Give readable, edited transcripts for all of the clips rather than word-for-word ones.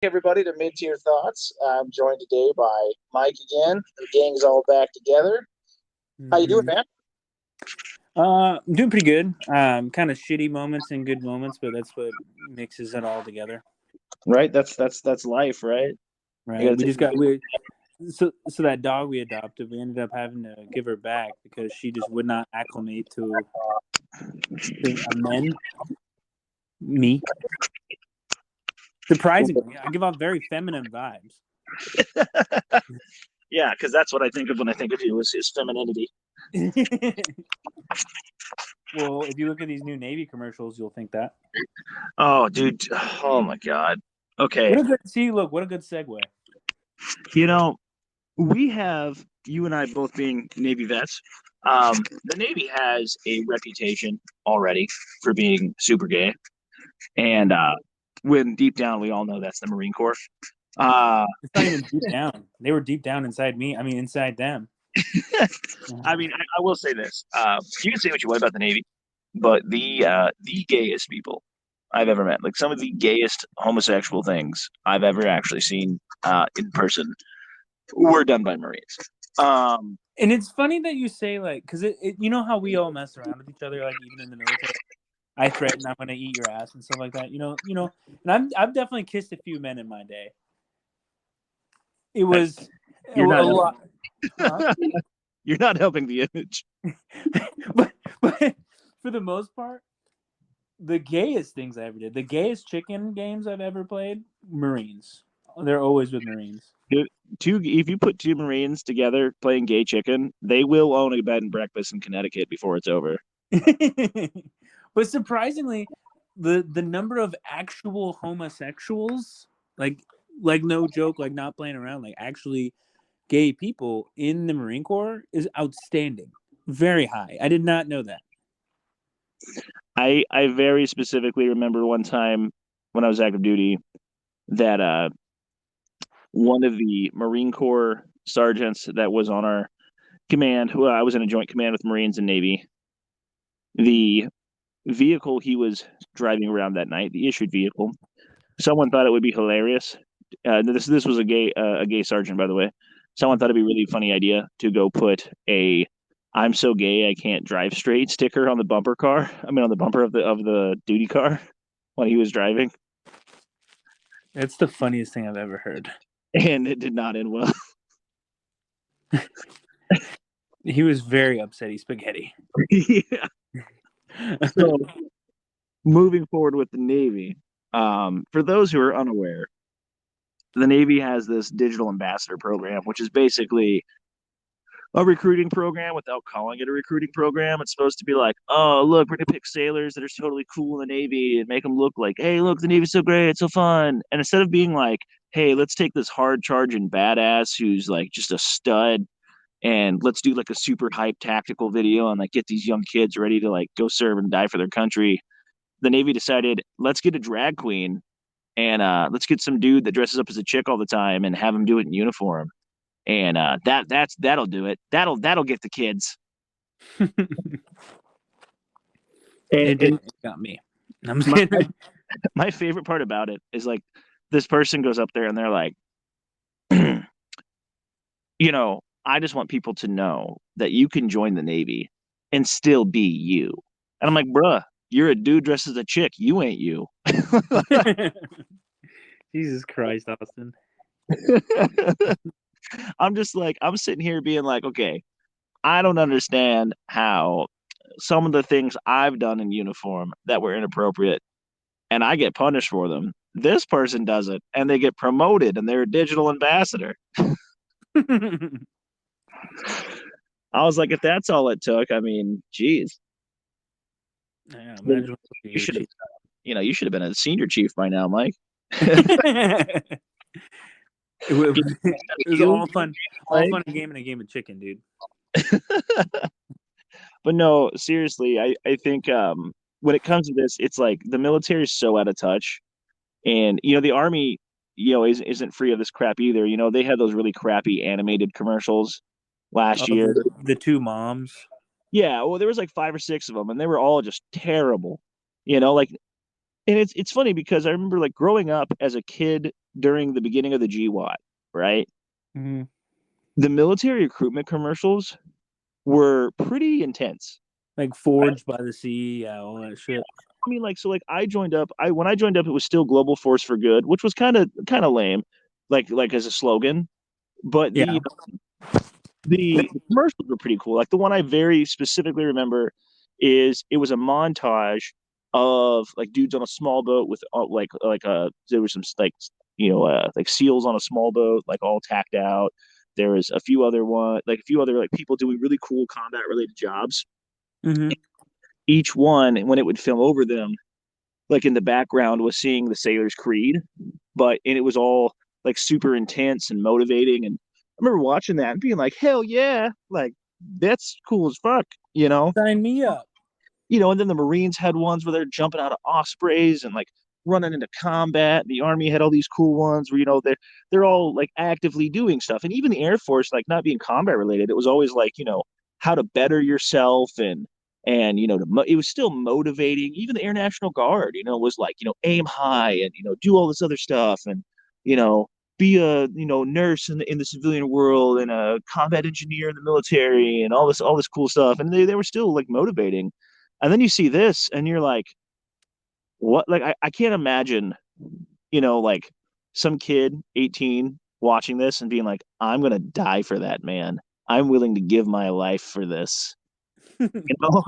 Everybody to Mid-Tier Thoughts. I'm joined today by Mike again. The gang's all back together. How you doing, hmm man? I'm doing pretty good. Kind of shitty moments and good moments, but that's what mixes it all together, Right, that's life, right? You right? gotta We take just got we so that dog we adopted, we ended up having to give her back because she just would not acclimate to a men. Me, surprisingly, I give off very feminine vibes. Yeah, because that's what I think of when I think of you is femininity. Well, if you look at these new Navy commercials, you'll think that. Oh, dude. Oh my God. Okay. What a good see. Look, what a good segue. You know, we have you and I both being Navy vets. The Navy has a reputation already for being super gay, and when deep down we all know that's the Marine Corps. Uh, It's not even deep down. They were deep down inside me. I mean, inside them. I mean, I will say this: you can say what you want about the Navy, but the gayest people I've ever met, like some of the gayest homosexual things I've ever actually seen in person, were done by Marines. Um, And it's funny that you say like, because you know how we all mess around with each other, like even in the military. I threaten I'm gonna eat your ass and stuff like that. And I've definitely kissed a few men in my day. It was a you're not lot, huh? you're not helping the image. but for the most part, the gayest things I ever did, the gayest chicken games I've ever played, Marines. They're always with Marines. If you put two Marines together playing gay chicken, they will own a bed and breakfast in Connecticut before it's over. But surprisingly, the number of actual homosexuals, like no joke, like not playing around, like actually gay people in the Marine Corps is outstanding. Very high. I did not know that. I very specifically remember one time when I was active duty that one of the Marine Corps sergeants that was on our command, who I was in a joint command with Marines and Navy, the vehicle he was driving around that night, the issued vehicle, someone thought it would be hilarious. This was a gay sergeant, by the way. Someone thought it'd be a really funny idea to go put a "I'm so gay I can't drive straight" sticker on the bumper car. I mean, on the bumper of the duty car when he was driving, That's the funniest thing I've ever heard. and it did not end well. He was very upsetty spaghetti. Yeah. So moving forward with the Navy, for those who are unaware, the Navy has this digital ambassador program, which is basically a recruiting program without calling it a recruiting program. It's supposed to be like, oh, look, we're gonna pick sailors that are totally cool in the Navy and make them look like, hey, look, the Navy's so great, it's so fun. And instead of being like, hey, let's take this hard charging badass who's like just a stud and let's do like a super hype tactical video and like get these young kids ready to like go serve and die for their country. The Navy decided, let's get a drag queen and let's get some dude that dresses up as a chick all the time and have him do it in uniform. And that'll do it. That'll get the kids. And, It got me. I'm my, saying, my favorite part about it is like this person goes up there and they're like, I just want people to know that you can join the Navy and still be you. And I'm like, bruh, you're a dude dressed as a chick. You ain't you. Jesus Christ, Austin. I'm just like, I'm sitting here being like, okay, I don't understand how some of the things I've done in uniform that were inappropriate and I get punished for them. This person does it and they get promoted and they're a digital ambassador. I was like, if that's all it took, I mean, geez, Yeah, you imagine what should have, chief. you should have been a senior chief by now, Mike. It was You, all Mike? fun and game in a game of chicken, dude. But no, seriously, I think when it comes to this, it's like the military is so out of touch, and the army, isn't free of this crap either. They had those really crappy animated commercials last Oh, year. the two moms. Yeah, well, there was like five or six of them, and they were all just terrible. Like, and it's funny because I remember like growing up as a kid during the beginning of the GWAT, right? Hmm. The military recruitment commercials were pretty intense. Like Forged by the Sea, yeah, all that shit. I mean, like, so like I joined up. I When I joined up, it was still Global Force for Good, which was kind of lame, like as a slogan. But Yeah. the commercials were pretty cool. Like the one I very specifically remember is it was a montage of like dudes on a small boat with there was some like seals on a small boat like all tacked out. There was a few other like people doing really cool combat related jobs. Hmm. Each one, when it would film over them, like in the background was seeing the Sailor's Creed, and it was all like super intense and motivating. And I remember watching that and being like, hell yeah, like that's cool as fuck, you know? Sign me up. And then the Marines had ones where they're jumping out of ospreys and like running into combat. The Army had all these cool ones where they're all like actively doing stuff. And even the Air Force, like not being combat related, it was always like how to better yourself and it was still motivating. Even the Air National Guard, was like aim high and do all this other stuff and you know be a nurse in the civilian world and a combat engineer in the military and all this cool stuff. And they were still like motivating. And then you see this and you're like, what? Like, I can't imagine, like some kid, 18, watching this and being like, I'm going to die for that, man. I'm willing to give my life for this. You know?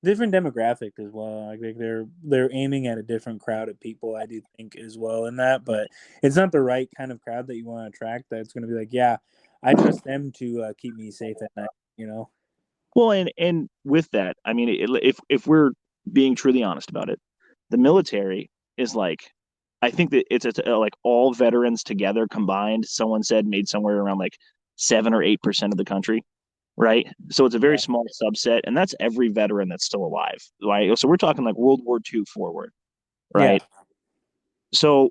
Different demographic as well. I think they're aiming at a different crowd of people, I do think, as well in that, but it's not the right kind of crowd that you want to attract. That's going to be like, yeah, I trust them to keep me safe at night. You know? Well, and with that, I mean, if we're being truly honest about it, the military is like, I think that it's like all veterans together combined. Someone said made somewhere around like 7 or 8% of the country, right? So it's a very Yeah. small subset, and that's every veteran that's still alive, right? So we're talking like World War II forward, Yeah. right? So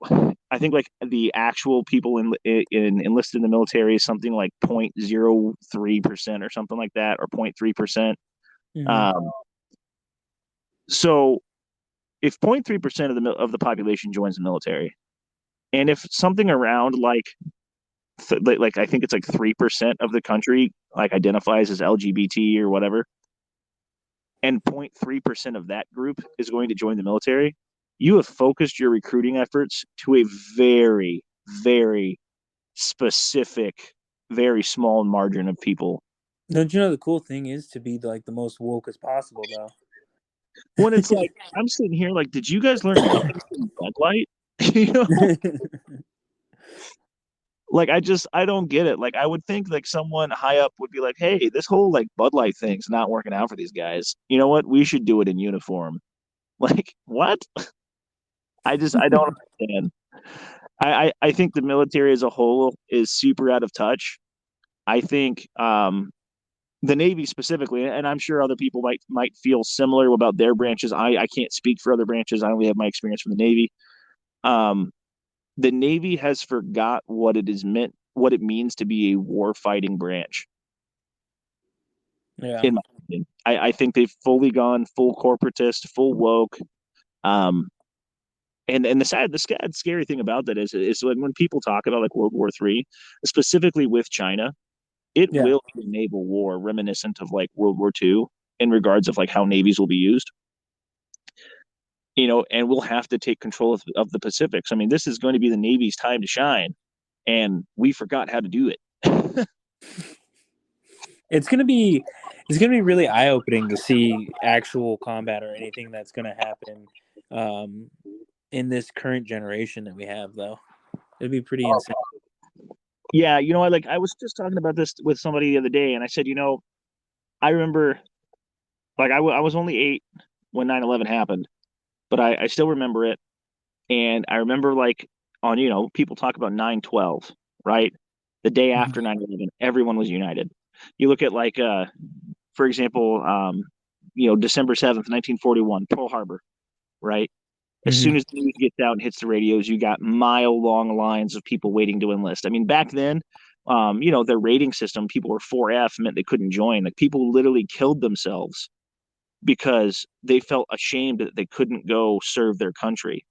I think like the actual people in enlisted in the military is something like 0.03% or something like that, or 0.3%. Hmm. Um, so if 0.3% of the population joins the military, and if something around like I think it's like 3% of the country like identifies as LGBT or whatever, and 0.3% of that group is going to join the military, you have focused your recruiting efforts to a very, very specific, very small margin of people. Don't you know the cool thing is to be like the most woke as possible, though? When it's like, I'm sitting here like, did you guys learn nothing from Bud Light? you know, like I don't get it. Like I would think like someone high up would be like, hey, this whole like Bud Light thing's not working out for these guys. You know what? We should do it in uniform. Like what? I don't understand. I think the military as a whole is super out of touch. I think the Navy specifically, and I'm sure other people might feel similar about their branches. I can't speak for other branches. I only have my experience from the Navy. Um, the Navy has forgot what it means to be a war fighting branch. Yeah. In my opinion, I think they've fully gone full corporatist, full woke. Um, and the sad, scary thing about that is when people talk about like World War III, specifically with China, it Yeah. will be a naval war reminiscent of like World War II in regards of like how navies will be used. And we'll have to take control of the Pacifics. I mean, this is going to be the Navy's time to shine, and we forgot how to do it. It's gonna be really eye opening to see actual combat or anything that's gonna happen um, in this current generation that we have, though. It'd be pretty insane. Yeah, I was just talking about this with somebody the other day, and I said, I remember I was only 8 when 9/11 happened, but I still remember it. And I remember like on, people talk about 9/12, right? The day after 9/11, everyone was united. You look at like, for example, December 7th, 1941, Pearl Harbor, right? As Mm-hmm. soon as the news gets out and hits the radios, you got mile-long lines of people waiting to enlist. I mean, back then, their rating system, people were 4F, meant they couldn't join. Like people literally killed themselves because they felt ashamed that they couldn't go serve their country.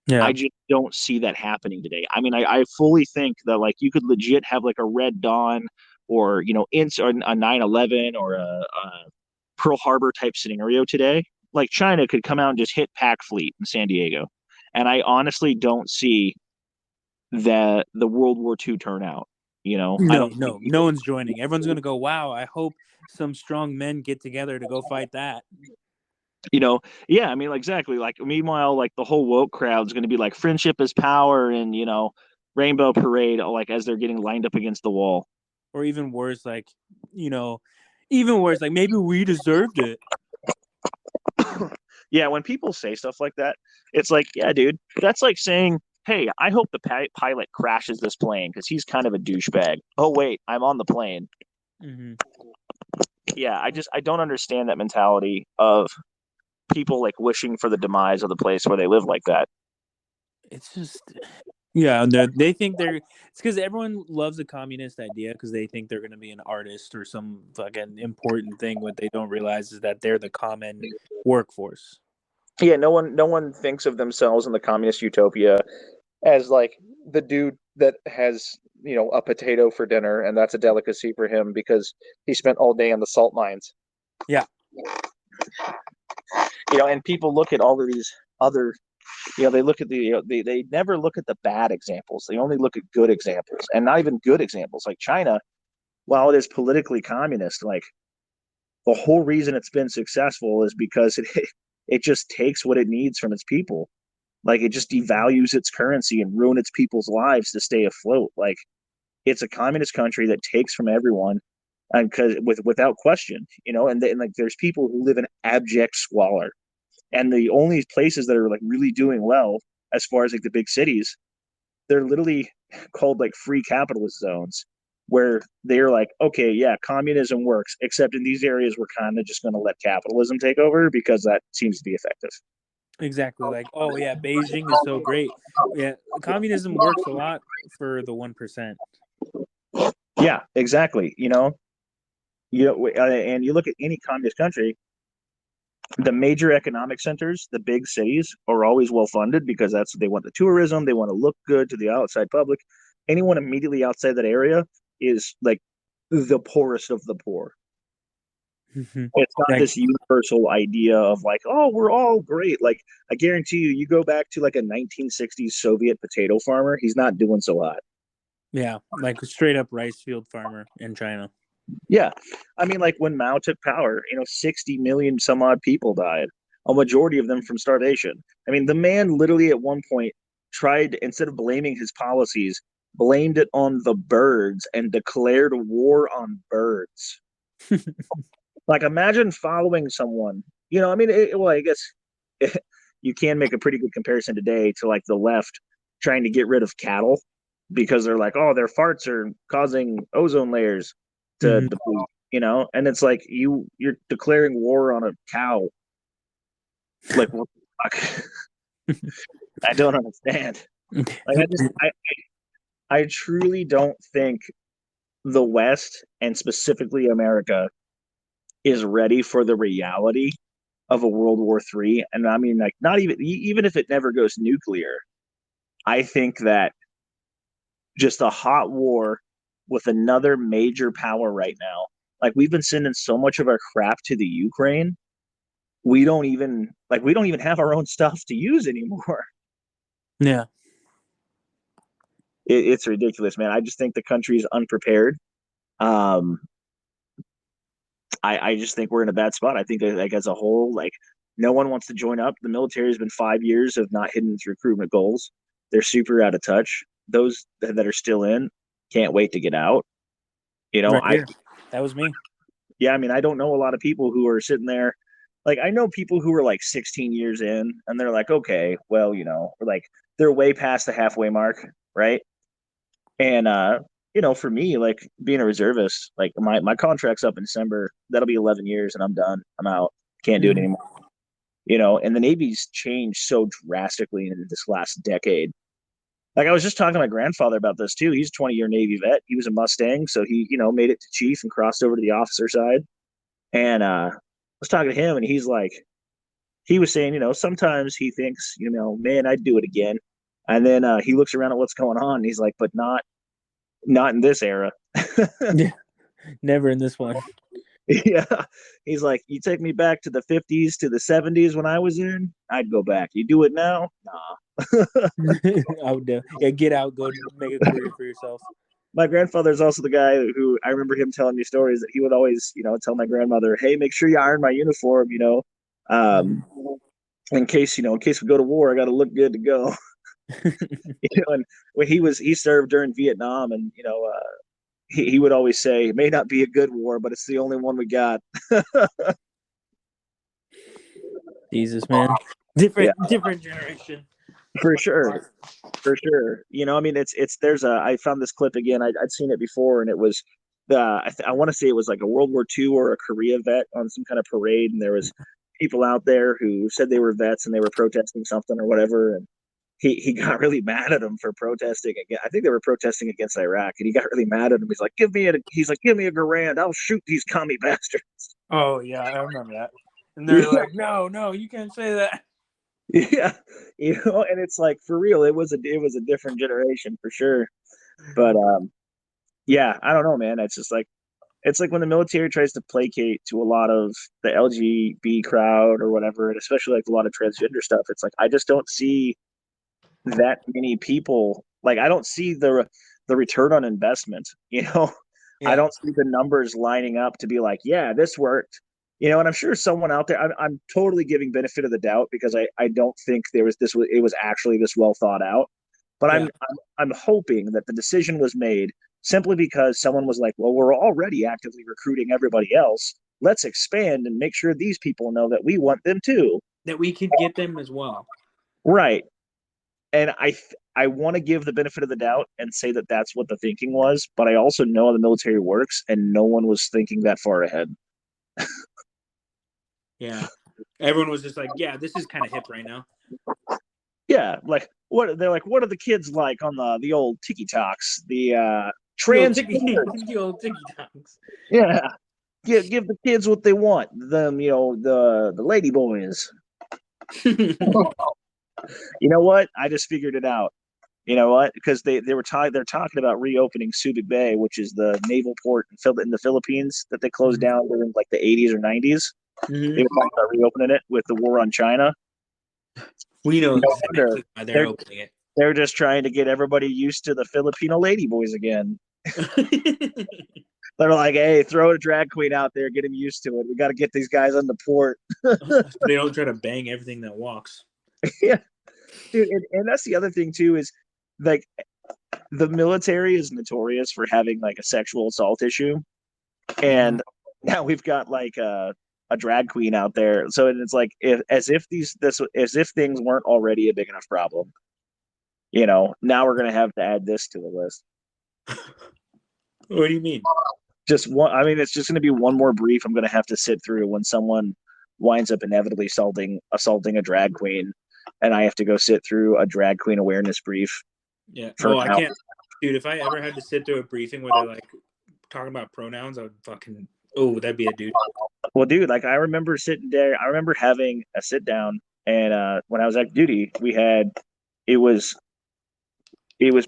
Yeah. I just don't see that happening today. I mean, I fully think that like you could legit have like a Red Dawn or or a 9/11 or a Pearl Harbor type scenario today. Like China could come out and just hit Pac Fleet in San Diego, and I honestly don't see the World War II turnout. I No, don't see no, no people. one's joining. Everyone's gonna go, wow, I hope some strong men get together to go fight that. you know yeah, I mean, like, exactly, like, meanwhile, like, the whole woke crowd's going to be like friendship is power, and rainbow parade, like, as they're getting lined up against the wall. Or even worse, like, you know, even worse, like maybe we deserved it. Yeah, when people say stuff like that, it's like, yeah, dude, that's like saying, hey, I hope the pilot crashes this plane because he's kind of a douchebag. Oh wait, I'm on the plane. Mm-hmm. Yeah, I don't understand that mentality of people like wishing for the demise of the place where they live like that. It's just, yeah, they think they're, it's because everyone loves the communist idea because they think they're going to be an artist or some fucking important thing. What they don't realize is that they're the common workforce. Yeah, no one thinks of themselves in the communist utopia as like the dude that has a potato for dinner, and that's a delicacy for him because he spent all day in the salt mines. Yeah, And people look at all of these other, they look at they never look at the bad examples. They only look at good examples, and not even good examples. Like China, while it is politically communist, like, the whole reason it's been successful is because it just takes what it needs from its people. Like, it just devalues its currency and ruin its people's lives to stay afloat. Like, it's a communist country that takes from everyone, and because without question, and like, there's people who live in abject squalor, and the only places that are like really doing well, as far as like the big cities, they're literally called like free capitalist zones, where they're like, okay, yeah, communism works, except in these areas we're kind of just going to let capitalism take over because that seems to be effective. exactly. Like, oh yeah, Beijing is so great. Yeah, communism works a lot for the 1%. Yeah, exactly. And you look at any communist country, the major economic centers, the big cities, are always well funded because they want the tourism, they want to look good to the outside public. Anyone immediately outside that area is like the poorest of the poor. It's not Like, this universal idea of like, oh, we're all great. Like, I guarantee you go back to like a 1960s Soviet potato farmer, he's not doing so hot. yeah, like a straight up rice field farmer in China. Yeah. I mean, like, when Mao took power, 60 million some odd people died, a majority of them from starvation. I mean, the man literally at one point tried, instead of blaming his policies, blamed it on the birds and declared war on birds. Like, imagine following someone, I mean, well, I guess you can make a pretty good comparison today to like the left trying to get rid of cattle because they're like, oh, their farts are causing ozone layers to Mhm. deplete, and it's like you're declaring war on a cow. Like, what the fuck? I don't understand. Like, I truly don't think the West, and specifically America, is ready for the reality of a World War III. And I mean, like, not even if it never goes nuclear, I think that just a hot war with another major power right now. Like, we've been sending so much of our crap to the Ukraine, we don't even have our own stuff to use anymore. Yeah, It's ridiculous, man. I just think the country is unprepared. Um, I just think we're in a bad spot. I think that, like, as a whole, like, no one wants to join up. The military has been 5 years of not hitting its recruitment goals. They're super out of touch. Those that are still in can't wait to get out. right I here. That was me. Yeah, I mean, I don't know a lot of people who are sitting there. Like, I know people who are like 16 years in, and they're like, okay, well, like, they're way past the halfway mark, right? And for me, like, being a reservist, like, my contract's up in December. That'll be 11 years, and I'm done. I'm out. Can't do it Mhm. anymore. And the Navy's changed so drastically in this last decade. Like, I was just talking to my grandfather about this too. He's a 20-year Navy vet. He was a Mustang, so he, made it to chief and crossed over to the officer side. And I was talking to him, and he's like, he was saying, sometimes he thinks, man, I'd do it again. And then he looks around at what's going on and he's like, but not in this era. Yeah, never in this one. Yeah. He's like, you take me back to the 50s to the 70s when I was in, I'd go back. You do it now? Nah. I would yeah, get out, go make a career for yourself. My grandfather's also the guy who I remember him telling me stories that he would always, tell my grandmother, hey, make sure you iron my uniform, um, in case we go to war, I got to look good to go. And when he served during Vietnam, and he would always say, it may not be a good war, but it's the only one we got. Jesus, man. Yeah, Different generation. for sure. For sure. I mean, I found this clip again. I'd seen it before, and it was I want to say it was like a World War II or a Korea vet on some kind of parade, and there was people out there who said they were vets and they were protesting something or whatever, and he got really mad at them for protesting again. I think they were protesting against Iraq, and he got really mad at them. He's like, give me a Garand, I'll shoot these commie bastards. Oh yeah, I remember that. And they're like, no, you can't say that. Yeah, and it's like for real, it was a different generation for sure. But yeah, I don't know, man. It's like when the military tries to placate to a lot of the LGB crowd or whatever, and especially like a lot of transgender stuff. It's like I just don't see that many people. Like I don't see the return on investment. I Yeah, don't see the numbers lining up to be like, yeah, this worked. And I'm sure someone out there. I'm totally giving benefit of the doubt because I don't think it was actually this well thought out. But yeah. I'm hoping that the decision was made simply because someone was like, well, we're already actively recruiting everybody else. Let's expand and make sure these people know that we want them too. That we could get them as well. Right. And I want to give the benefit of the doubt and say that that's what the thinking was, but I also know how the military works, and no one was thinking that far ahead. Yeah. Everyone was just like, yeah, this is kind of hip right now. Yeah, like what are the kids like on the old tiki talks, the The old trans. ticky talks. Yeah, give the kids what they want. Them, the lady boys. You know what? I just figured it out. You know what? Because they're talking about reopening Subic Bay, which is the naval port in the Philippines that they closed down during like the 80s or 90s. They were talking about reopening it with the war on China. We know No wonder exactly why they're opening it. they're just trying to get everybody used to the Filipino ladyboys again. They're like, hey, throw a drag queen out there, get them used to it. We got to get these guys on the port. So they don't try to bang everything that walks. Yeah, dude, and that's the other thing too is like the military is notorious for having like a sexual assault issue, and now we've got like a drag queen out there. So it's like as if things weren't already a big enough problem. Now we're gonna have to add this to the list. What do you mean? Just one. I mean, it's just gonna be one more brief I'm gonna have to sit through when someone winds up inevitably assaulting a drag queen, and I have to go sit through a drag queen awareness brief Yeah. for Oh, an I hour. can't. Dude, if I ever had to sit through a briefing where they're like talking about pronouns, I would fucking. Oh, that'd be a dude. Well, dude, like I remember sitting there. I remember having a sit down, and when I was active duty, we had it was it was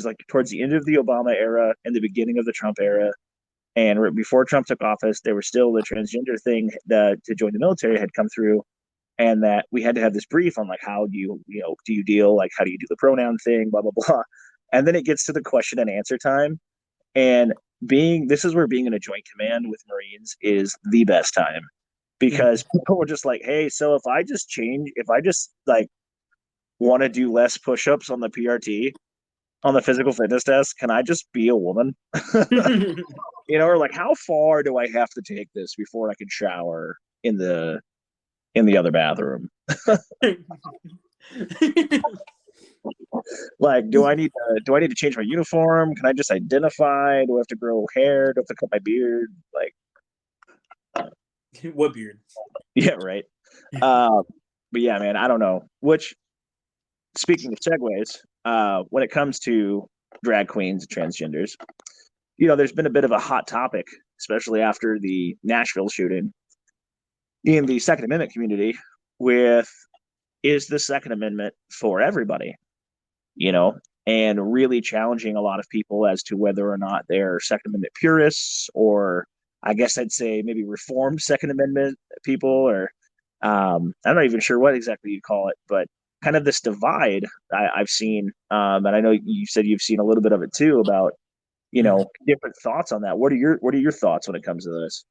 like towards the end of the Obama era and the beginning of the Trump era. And before Trump took office, there was still the transgender thing that to join the military had come through, and that we had to have this brief on like how do you deal, like how do you do the pronoun thing, blah blah blah. And then it gets to the question and answer time, and being this is where being in a joint command with Marines is the best time because people were just like, hey, so if I just like want to do less push-ups on the PRT on the physical fitness test, can I just be a woman? Or like how far do I have to take this before I can shower in the other bathroom? Like, do I need to change my uniform? Can I just identify? Do I have to grow hair? Do I have to cut my beard? Like, What beard? yeah, right. Uh, but yeah, man, I don't know. Which, speaking of segues, when it comes to drag queens and transgenders, there's been a bit of a hot topic, especially after the Nashville shooting in the Second Amendment community. with, is the Second Amendment for everybody? You know, and really challenging a lot of people as to whether or not they're Second Amendment purists, or I guess I'd say maybe reformed Second Amendment people, or I'm not even sure what exactly you call it, but kind of this divide I've seen, and I know you said you've seen a little bit of it too, about different thoughts on that. What are your thoughts when it comes to this?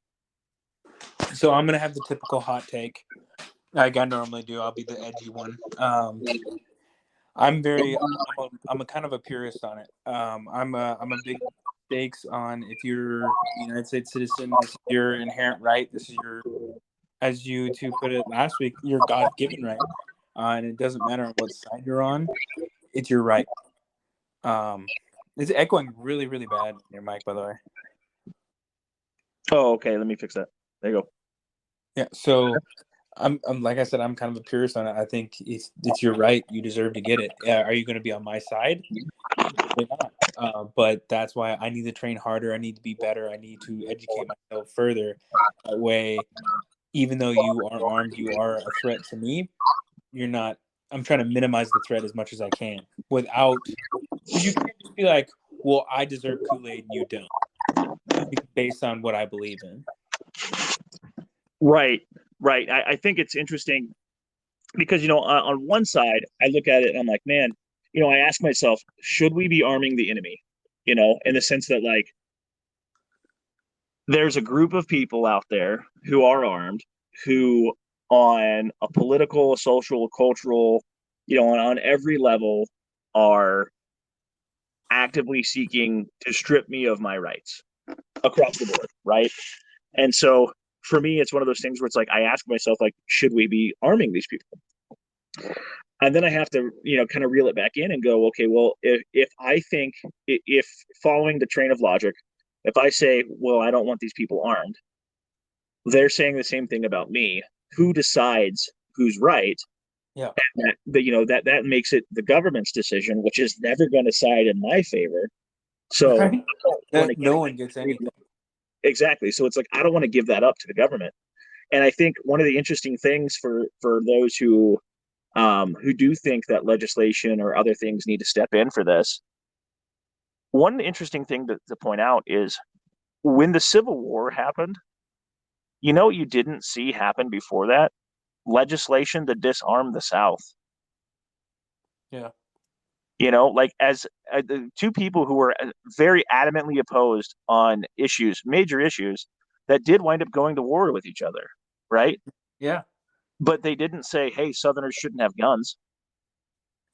So I'm gonna have the typical hot take, like I normally do. I'll be the edgy one. I'm a kind of a purist on it. I'm a big stakes on, if you're a United States citizen, this is your inherent right. This is your, as you two put it last week, your God given right, and it doesn't matter what side you're on. It's your right. Um, it's echoing really really bad in your mic, by the way. Oh, okay. Let me fix that. There you go. Yeah. So I'm like I said, I'm kind of a purist on it. I think it's your right. You deserve to get it. Are you going to be on my side? Probably not. But that's why I need to train harder. I need to be better. I need to educate myself further. That way, even though you are armed, you are a threat to me. You're not. I'm trying to minimize the threat as much as I can without. Because you can't just be like, well, I deserve Kool-Aid and you don't, based on what I believe in. Right, right. I think it's interesting because on one side I look at it and I'm like, man, I ask myself, should we be arming the enemy? In the sense that, like, there's a group of people out there who are armed, who on a political, social, cultural, on every level, are actively seeking to strip me of my rights across the board, right? And so for me, it's one of those things where it's like I ask myself, like, should we be arming these people? And then I have to, kind of reel it back in and go, okay, well, if I think, if following the train of logic, if I say, well, I don't want these people armed, they're saying the same thing about me. Who decides who's right? Yeah. That makes it the government's decision, which is never going to side in my favor. So Right. I don't want to That give no one gets anything. exactly. So it's like I don't want to give that up to the government. And I think one of the interesting things for those who do think that legislation or other things need to step in for this, one interesting thing to point out is when the Civil War happened, what you didn't see happen before that? Legislation to disarm the South. Yeah. Like, as the two people who were very adamantly opposed on issues, major issues, that did wind up going to war with each other, right? Yeah. But they didn't say, hey, Southerners shouldn't have guns.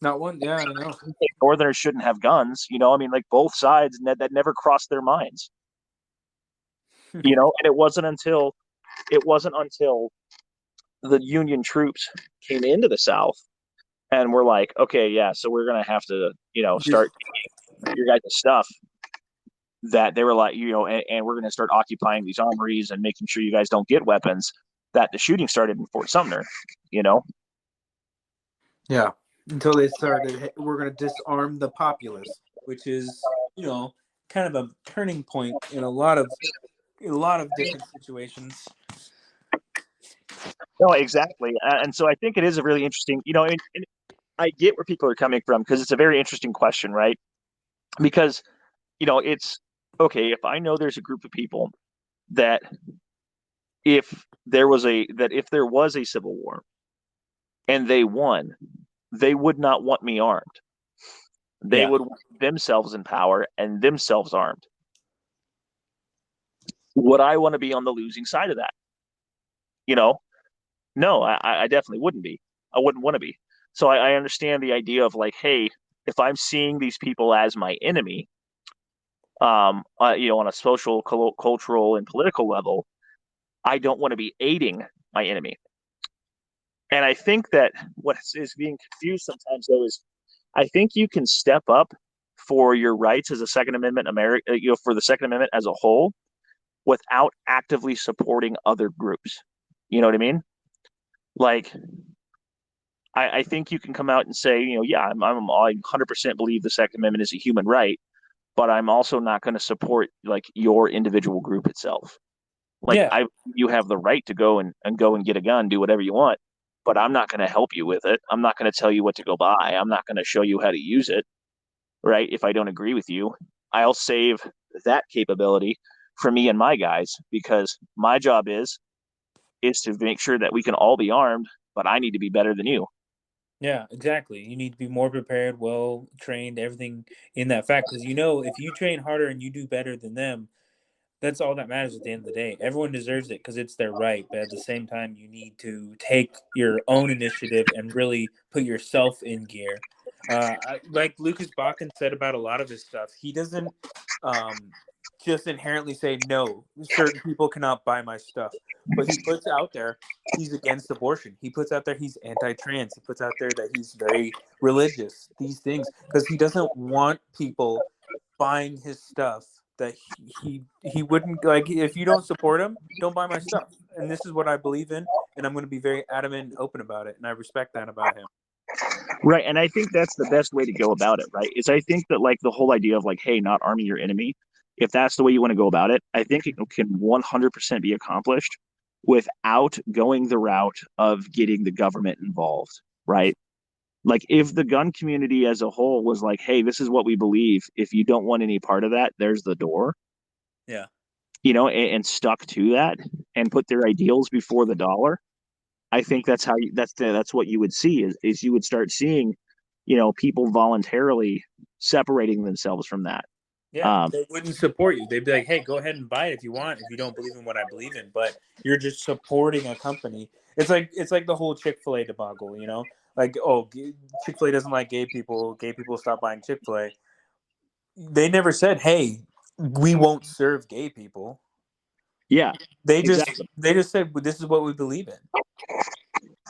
Not one. Yeah, I know. Northerners shouldn't have guns. I mean, like, both sides, that never crossed their minds. And it wasn't until the Union troops came into the South and were like, okay, yeah, so we're gonna have to, Just start taking your guys' stuff. That they were like, and we're gonna start occupying these armories and making sure you guys don't get weapons. That the shooting started in Fort Sumner. yeah. Until they started, "Hey, we're going to disarm the populace," which is, kind of a turning point in a lot of different situations. No, exactly. And so I think it is a really interesting, and I get where people are coming from, because it's a very interesting question, right? Because, it's okay if I know there's a group of people that if there was a civil war and they won, they would not want me armed. They Yeah. would want themselves in power and themselves armed. Would I want to be on the losing side of that? You know, no, I definitely wouldn't be. I wouldn't want to be. So I understand the idea of, like, hey, if I'm seeing these people as my enemy, on a social, cultural, and political level, I don't want to be aiding my enemy. And I think that what is being confused sometimes, though, is I think you can step up for your rights as a Second Amendment America, for the Second Amendment as a whole, without actively supporting other groups. You know what I mean? Like, I think you can come out and say, yeah, I 100% believe the Second Amendment is a human right, but I'm also not going to support, like, your individual group itself. Like, Yeah. you have the right to go and get a gun, do whatever you want, but I'm not going to help you with it. I'm not going to tell you what to go buy. I'm not going to show you how to use it, right? If I don't agree with you, I'll save that capability for me and my guys because my job is to make sure that we can all be armed, but I need to be better than you. Yeah, exactly. You need to be more prepared, well trained, everything in that fact. Because you know, if you train harder and you do better than them, that's all that matters at the end of the day. Everyone deserves it because it's their right. But at the same time, you need to take your own initiative and really put yourself in gear. Like Lucas Bakken said about a lot of his stuff, he doesn't um, just inherently say, no, certain people cannot buy my stuff. But he puts out there he's against abortion. He puts out there he's anti-trans. He puts out there that he's very religious, these things, because he doesn't want people buying his stuff that he wouldn't like. If you don't support him, don't buy my stuff. And this is what I believe in, and I'm going to be very adamant and open about it, and I respect that about him. Right. And I think that's the best way to go about it, right? Is I think that like the whole idea of like, hey, not arming your enemy, if that's the way you want to go about it, I think it can 100% be accomplished without going the route of getting the government involved, right? Like if the gun community as a whole was like, hey, this is what we believe. If you don't want any part of that, there's the door, Yeah, and stuck to that and put their ideals before the dollar. I think that's how that's what you would see is you would start seeing, people voluntarily separating themselves from that. yeah, Um, they wouldn't support you. They'd be like, hey, go ahead and buy it if you want, if you don't believe in what I believe in. But you're just supporting a company. It's like the whole Chick-fil-A debacle, you know, like, oh, Chick-fil-A doesn't like gay people. Gay people stop buying Chick-fil-A. They never said, hey, we won't serve gay people. yeah, They just exactly. they just said, well, this is what we believe in.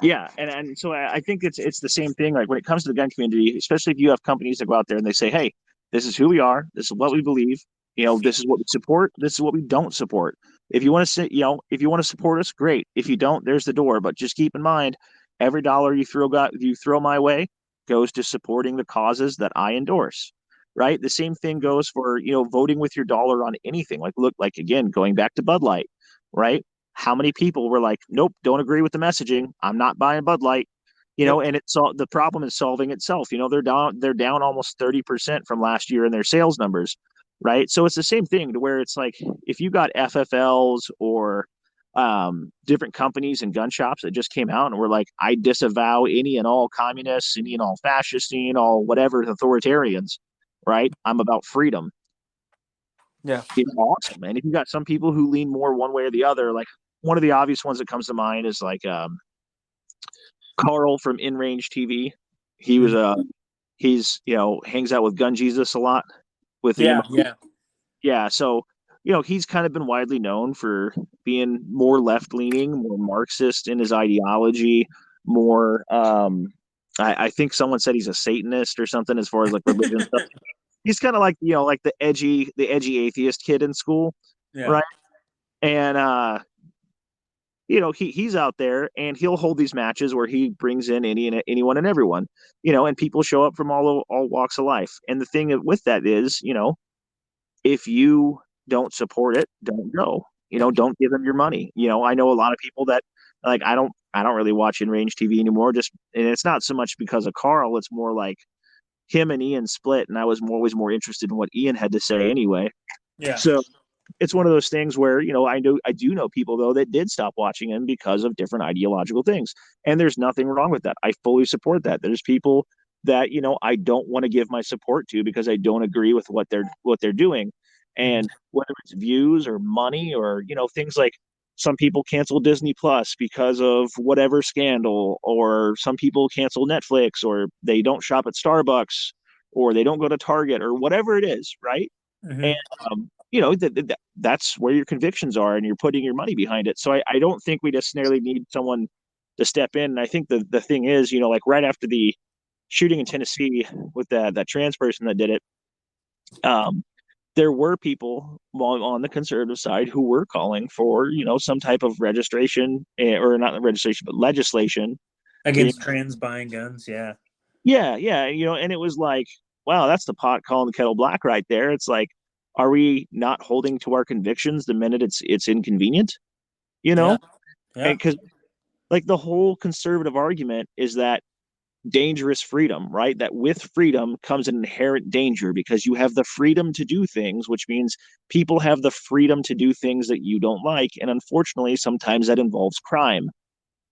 Yeah, and so I think it's the same thing. Like when it comes to the gun community, especially if you have companies that go out there and they say, "Hey, this is who we are. This is what we believe. This is what we support. This is what we don't support. If you want to say, if you want to support us, great. If you don't, there's the door. But just keep in mind, every dollar you throw my way goes to supporting the causes that I endorse. Right. The same thing goes for voting with your dollar on anything. Like look, like again, going back to Bud Light, right? How many people were like, nope, don't agree with the messaging. I'm not buying Bud Light. Yep. And it's all the problem is solving itself. They're down almost 30% from last year in their sales numbers, right? So it's the same thing to where it's like if you got FFLs or different companies and gun shops that just came out and were like, I disavow any and all communists, any and all fascists, any and all whatever authoritarians, right? I'm about freedom. Yeah. It's awesome. And if you got some people who lean more one way or the other, like one of the obvious ones that comes to mind is like Carl from In Range TV. He was Mhm. he's hangs out with Gun Jesus a lot with Ian. Yeah. Yeah. Yeah, so he's kind of been widely known for being more left leaning, more Marxist in his ideology, more I think someone said he's a Satanist or something as far as like religion stuff. He's kind of like like the edgy atheist kid in school, Yeah. right? And he's out there and he'll hold these matches where he brings in anyone and everyone, and people show up from all walks of life. And the thing with that is, if you don't support it, don't go. Don't give them your money. I know a lot of people that like I don't really watch In Range TV anymore. Just and it's not so much because of Carl. It's more like him and Ian split, and I was always more interested in what Ian had to say anyway. Yeah. So it's one of those things where I do know people though that did stop watching him because of different ideological things, and there's nothing wrong with that. I fully support that. There's people that I don't want to give my support to because I don't agree with what they're doing, Mhm. and whether it's views or money or things like some people cancel Disney Plus because of whatever scandal, or some people cancel Netflix, or they don't shop at Starbucks, or they don't go to Target, or whatever it is, right? And Mhm. that's where your convictions are, and you're putting your money behind it. So I don't think we necessarily need someone to step in. And I think the thing is, like right after the shooting in Tennessee with that trans person that did it, um, there were people on the conservative side who were calling for some type of registration, or not registration but legislation being Against trans buying guns. Yeah. yeah, yeah, and it was like, wow, that's the pot calling the kettle black right there. It's like, are we not holding to our convictions the minute it's inconvenient? You Yeah. know, Yeah. because like the whole conservative argument is that dangerous freedom, right? That with freedom comes an inherent danger because you have the freedom to do things, which means people have the freedom to do things that you don't like. And unfortunately, sometimes that involves crime,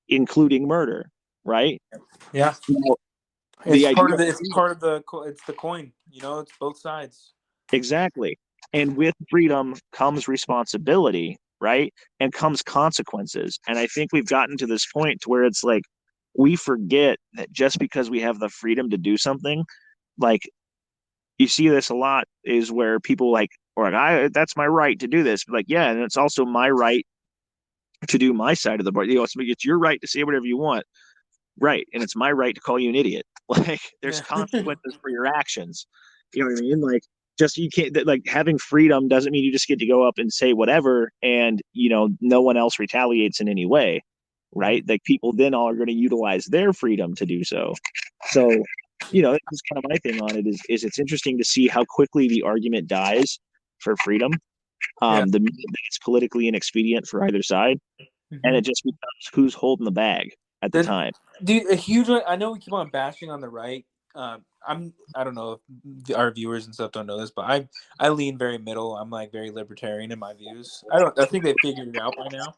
including murder, right? Yeah. Well, the It's idea, part of the. It's part of the. It's the coin. You know, it's both sides. exactly. And with freedom comes responsibility, right? And comes consequences. And I think we've gotten to this point to where it's like we forget that just because we have the freedom to do something, like you see this a lot is where people like or like I that's my right to do this. But like, yeah, and it's also my right to do my side of the bar. You know, it's your right to say whatever you want. Right. And it's my right to call you an idiot. Like there's Yeah. consequences for your actions. You know what I mean? Like just you can't like having freedom doesn't mean you just get to go up and say whatever and no one else retaliates in any way. Right. Like people then all are going to utilize their freedom to do so. So, that's kind of my thing on it is it's interesting to see how quickly the argument dies for freedom. Yeah. The minute that it's politically inexpedient for either side, and Mm-hmm. it just becomes who's holding the bag at the The time. dude, a huge one. I know we keep on bashing on the right. I don't know if our viewers and stuff don't know this, but I lean very middle. I'm like very libertarian in my views. I think they figured it out by now.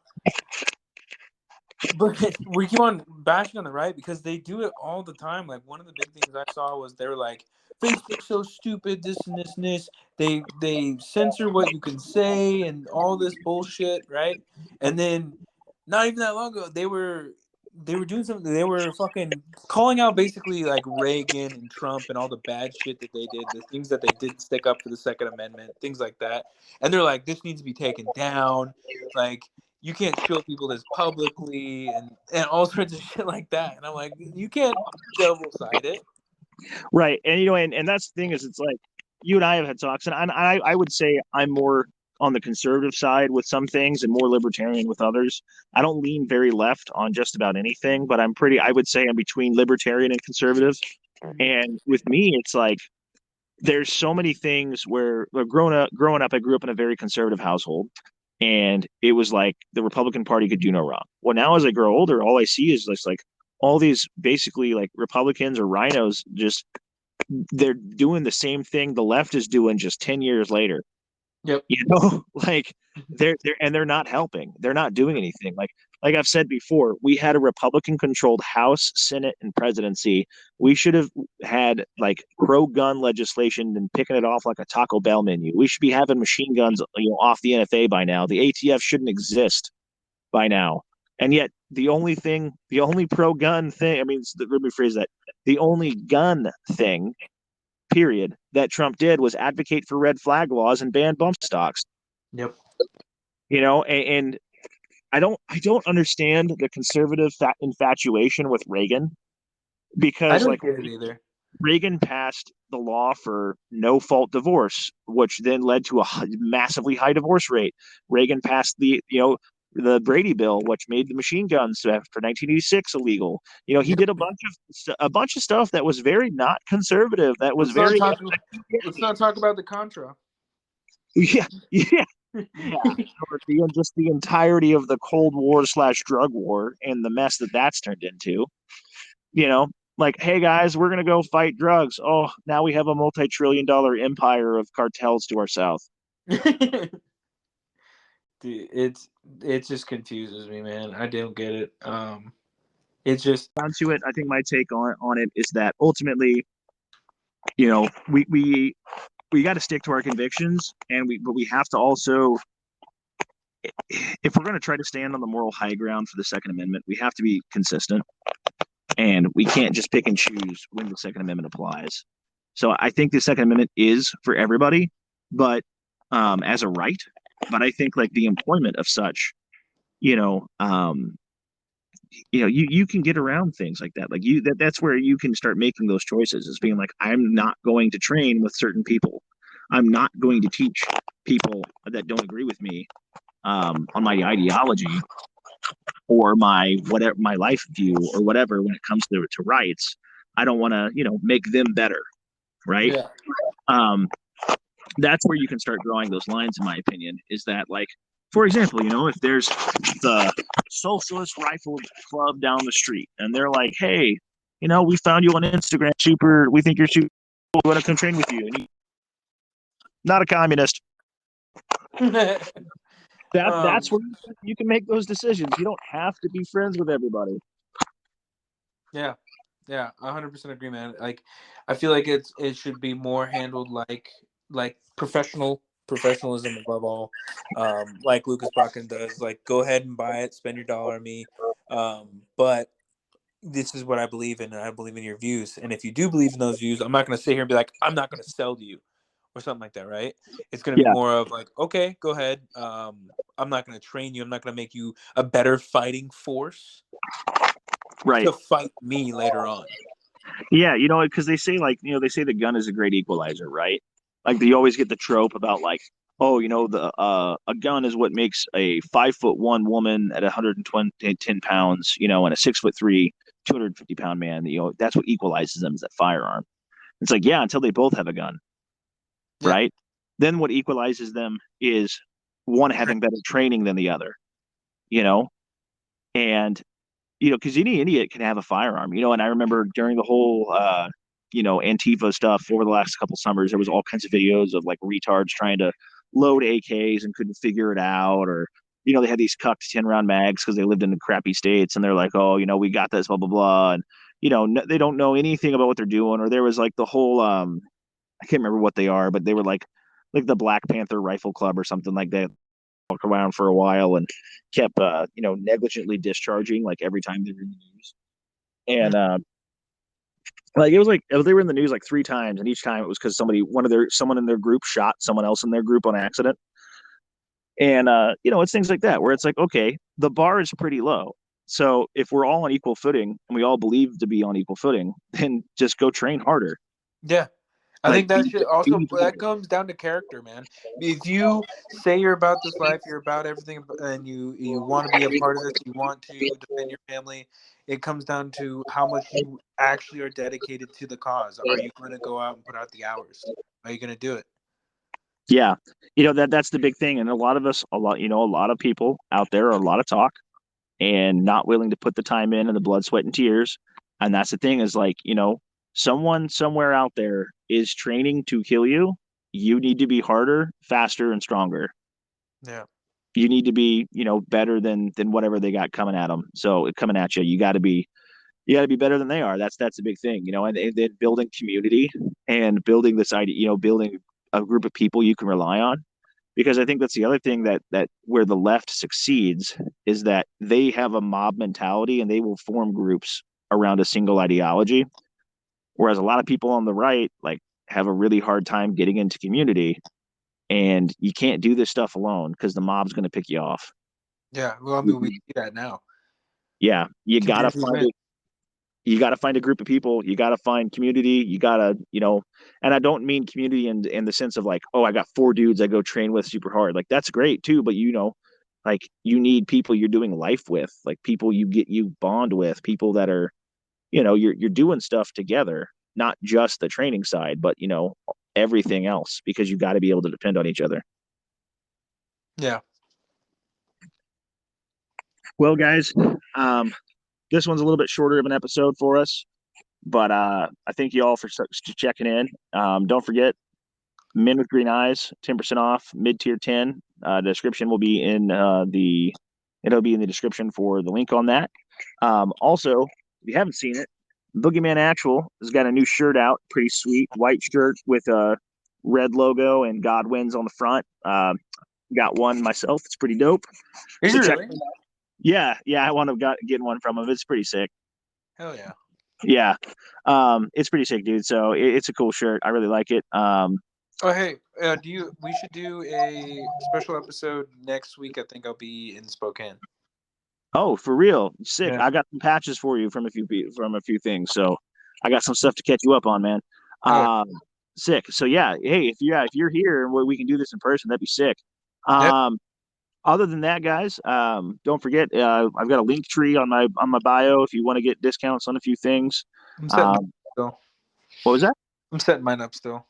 But we keep on bashing on the right because they do it all the time. Like one of the big things I saw was they're like, Facebook's so stupid, this and this and this. They censor what you can say and all this bullshit, right? And then not even that long ago, they were doing something. They were fucking calling out basically like Reagan and Trump and all the bad shit that they did, the things that they didn't stick up for the Second Amendment, things like that. And they're like, this needs to be taken down. Like you can't show people this publicly and all sorts of shit like that. And I'm like, you can't double side it. Right. And and that's the thing is it's like you and I have had talks and I would say I'm more on the conservative side with some things and more libertarian with others. I don't lean very left on just about anything, but I would say I'm between libertarian and conservative. And with me, it's like there's so many things where growing up, I grew up in a very conservative household. And it was like the Republican Party could do no wrong. Well, now as I grow older, all I see is just like all these basically like Republicans or rhinos just they're doing the same thing the left is doing just 10 years later. Yep. Like they're not helping. They're not doing anything. Like I've said before, we had a Republican controlled House, Senate, and presidency. We should have had like pro gun legislation and picking it off like a Taco Bell menu. We should be having machine guns, off the NFA by now. The ATF shouldn't exist by now. And yet the only pro gun thing, I mean, let me phrase that. The only gun thing, period, that Trump did was advocate for red flag laws and ban bump stocks. Yep. And I don't understand the conservative infatuation with Reagan I because like don't get it either. Reagan passed the law for no fault divorce, which then led to a massively high divorce rate. Reagan passed the Brady bill, which made the machine guns for 1986 illegal. He Yep. did a bunch of stuff that was very not conservative. That was Let's not very talk. Let's not talk about the Contra. yeah, yeah, yeah. Or just the entirety of the Cold War / drug war and the mess that's turned into. You know, like, hey guys, we're gonna go fight drugs. Oh, now we have a multi-trillion-dollar empire of cartels to our south. Dude, it just confuses me, man. I don't get it. It's just Down to it, I think my take on it is that ultimately, we got to stick to our convictions, but we have to also, if we're going to try to stand on the moral high ground for the Second Amendment, we have to be consistent, and we can't just pick and choose when the Second Amendment applies. So I think the Second Amendment is for everybody, but as a right. But I think like the employment of such, you can get around things like that. Like that's where you can start making those choices. Is being like, I'm not going to train with certain people. I'm not going to teach people that don't agree with me on my ideology or my life view or whatever when it comes to rights. I don't want to make them better, right? yeah. Um, that's where you can start drawing those lines, in my opinion. Is that like for example, if there's the Socialist Rifle Club down the street, and they're like, "Hey, we found you on Instagram. Super. We think you're super. Cool. We want to come train with you." And not a communist. That's where you can make those decisions. You don't have to be friends with everybody. Yeah, 100% agree, man. Like, I feel like it should be more handled like professionalism above all. Like Lucas Brocken does. Like, go ahead and buy it, spend your dollar on me. But this is what I believe in, and I believe in your views. And if you do believe in those views, I'm not going to sit here and be like, I'm not going to sell to you or something like that, right? It's going to be Yeah, more of like, okay, go ahead. I'm not going to train you. I'm not going to make you a better fighting force right. to fight me later on. Yeah, because they say they say the gun is a great equalizer, right? Like you always get the trope about like, oh, the a gun is what makes a 5'1" woman at 110 pounds, and a 6'3", 250-pound man. That's what equalizes them is that firearm. It's like, yeah, until they both have a gun, Yeah. right? Then what equalizes them is one having better training than the other, you know, and because any idiot can have a firearm, and I remember during the whole, Antifa stuff over the last couple summers, there was all kinds of videos of like retards trying to load AKs and couldn't figure it out, or, they had these cucked 10-round mags because they lived in the crappy states and they're like, oh, we got this, blah, blah, blah. And, they don't know anything about what they're doing. Or there was like the whole, I can't remember what they are, but they were like the Black Panther Rifle Club or something like that walk around for a while and kept negligently discharging like every time they were in the news. And like it was like they were in the news like three times, and each time it was because someone in their group shot someone else in their group on accident. And it's things like that where it's like, okay, the bar is pretty low. So if we're all on equal footing and we all believe to be on equal footing, then just go train harder. Yeah. I Like think that be, should be also that better. comes down to character, man. If you say you're about this life, you're about everything, and you want to be a part of this, you want to defend your family, it comes down to how much you actually are dedicated to the cause. Are you going to go out and put out the hours? Are you going to do it? Yeah. That's the big thing. And a lot of us, a lot of people out there are a lot of talk and not willing to put the time in and the blood, sweat, and tears. And that's the thing is like, someone somewhere out there is training to kill you. You need to be harder, faster, and stronger. Yeah. You need to be, better than whatever they got coming at them. So coming at you, you got to be better than they are. That's a big thing, and then building community and building this idea, building a group of people you can rely on. Because I think that's the other thing that where the left succeeds is that they have a mob mentality and they will form groups around a single ideology. Whereas a lot of people on the right like have a really hard time getting into community, and you can't do this stuff alone because the mob's going to pick you off. Yeah. Well, I mean, we see that now. Yeah, you gotta Community find win. it. You got to find a group of people. You got to find community. You got to, and I don't mean community in the sense of like, oh, I got four dudes I go train with super hard. Like that's great too, but like you need people you're doing life with, like people you bond with, people that are, you're doing stuff together, not just the training side, but everything else because you got to be able to depend on each other. Yeah. Well, guys, this one's a little bit shorter of an episode for us. But I thank you all for checking in. Don't forget, Men with Green Eyes, 10% off, mid-tier 10. Description will be in it'll be in the description for the link on that. Also, if you haven't seen it, Boogeyman Actual has got a new shirt out, pretty sweet, white shirt with a red logo and Godwin's on the front. Got one myself. It's pretty dope. Is So it check. really? Yeah, I want to getting one from him. It's pretty sick. Hell yeah. Yeah. It's pretty sick, dude. So it's a cool shirt. I really like it. Oh, hey, we should do a special episode next week. I think I'll be in Spokane. Oh, for real, sick. Yeah. I got some patches for you from a few things. So I got some stuff to catch you up on, man. Hell yeah. Um, Sick. So yeah, hey, if you're here and we can do this in person, that'd be sick. Yeah. Um, Other than that, guys, don't forget, I've got a link tree on my bio if you want to get discounts on a few things. I'm setting mine Um, up still. what was that? I'm setting mine up still.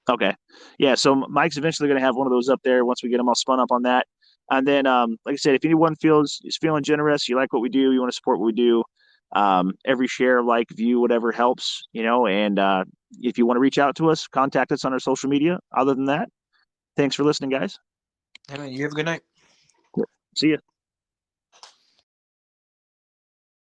Okay. Yeah. So Mike's eventually going to have one of those up there once we get them all spun up on that. And then, like I said, if anyone is feeling generous, you like what we do, you want to support what we do, every share, like, view, whatever helps, And if you want to reach out to us, contact us on our social media. Other than that, thanks for listening, guys. Hey, man, you have a good night. See you.